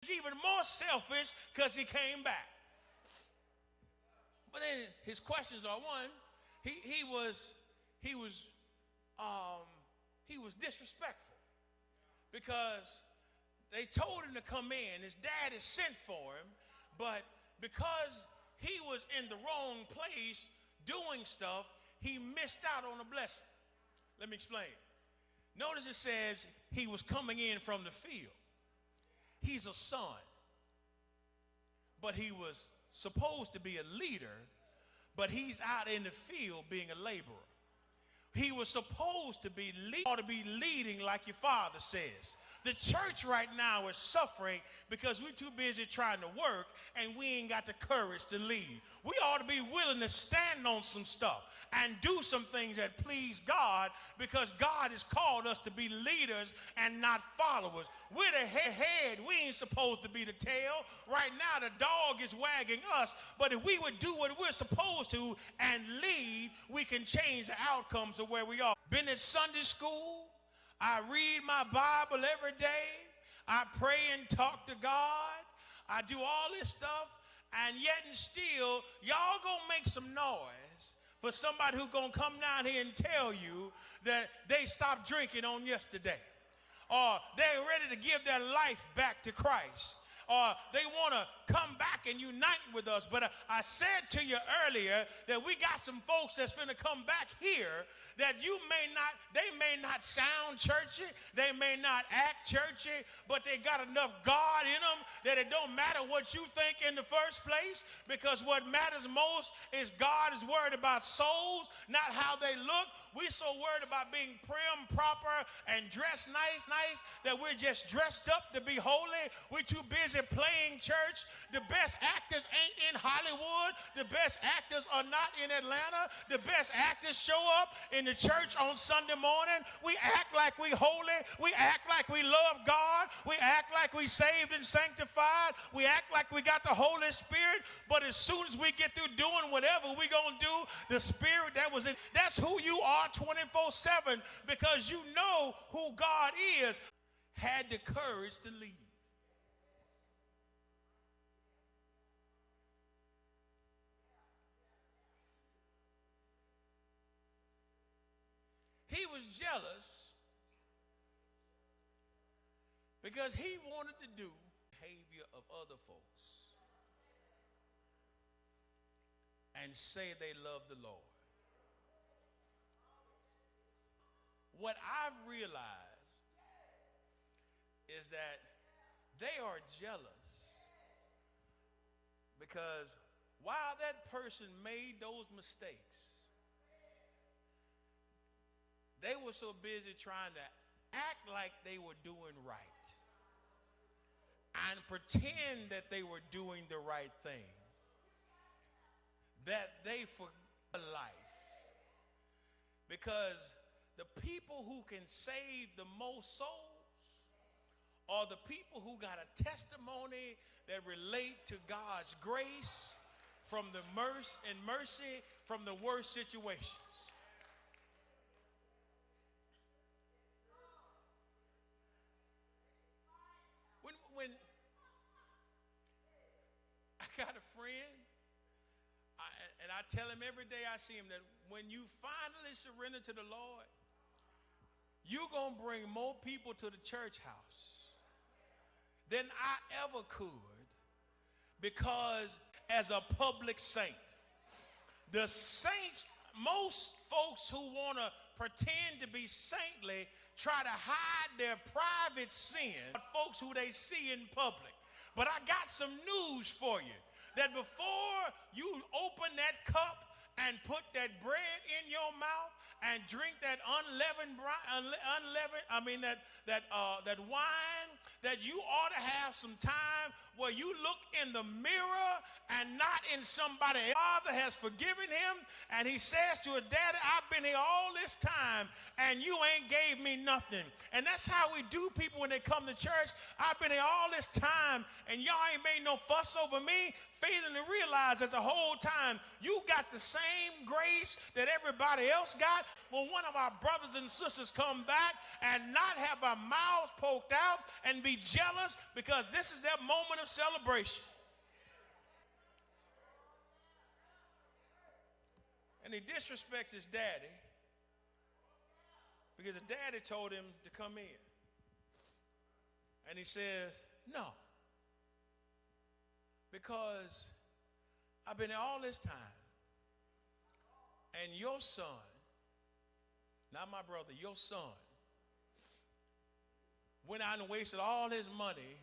He's even more selfish because he came back. But then his questions are, one, he was disrespectful because they told him to come in. His dad had sent for him, but because he was in the wrong place doing stuff, he missed out on a blessing. Let me explain. Notice it says he was coming in from the field. He's a son, but he was supposed to be a leader, but he's out in the field being a laborer. He was supposed to be leading like your father says. The church right now is suffering because we're too busy trying to work and we ain't got the courage to lead. We ought to be willing to stand on some stuff and do some things that please God, because God has called us to be leaders and not followers. We're the head. We ain't supposed to be the tail. Right now the dog is wagging us, but if we would do what we're supposed to and lead, we can change the outcomes of where we are. Been at Sunday school. I read my Bible every day. I pray and talk to God. I do all this stuff, and yet and still, y'all gonna make some noise for somebody who's gonna come down here and tell you that they stopped drinking on yesterday, or they're ready to give their life back to Christ, or they want to come back and unite with us. But I said to you earlier that we got some folks that's finna come back here that they may not sound churchy, they may not act churchy, but they got enough God in them that it don't matter what you think in the first place, because what matters most is God is worried about souls, not how they look. We're so worried about being prim, proper, and dressed nice, that we're just dressed up to be holy. We're too busy playing church. The best actors ain't in Hollywood. The best actors are not in Atlanta. The best actors show up in the church on Sunday morning. We act like we holy. We act like we love God. We act like we saved and sanctified. We act like we got the Holy Spirit. But as soon as we get through doing whatever we gonna do, the Spirit that was in, that's who you are 24/7, because you know who God is. Had the courage to leave. He was jealous because he wanted to do the behavior of other folks and say they love the Lord. What I've realized is that they are jealous because while that person made those mistakes, they were so busy trying to act like they were doing right and pretend that they were doing the right thing, that they forgot life. Because the people who can save the most souls are the people who got a testimony that relate to God's grace from the mercy from the worst situations. When I got a friend, and I tell him every day I see him that when you finally surrender to the Lord, you're going to bring more people to the church house than I ever could, because as a public saint, the saints, most folks who want to pretend to be saintly try to hide their private sin, folks who they see in public. But I got some news for you, that before you open that cup and put that bread in your mouth and drink that that wine, that you ought to have some time where you look in the mirror and not in somebody else. Father has forgiven him, and he says to her, Daddy, I've been here all this time, and you ain't gave me nothing. And that's how we do people when they come to church. I've been here all this time, and y'all ain't made no fuss over me, failing to realize that the whole time you got the same grace that everybody else got. When one of our brothers and sisters come back and not have our mouths poked out and be jealous because this is their moment of celebration. And he disrespects his daddy because the daddy told him to come in. And he says, no. Because I've been here all this time. And your son, not my brother, your son, went out and wasted all his money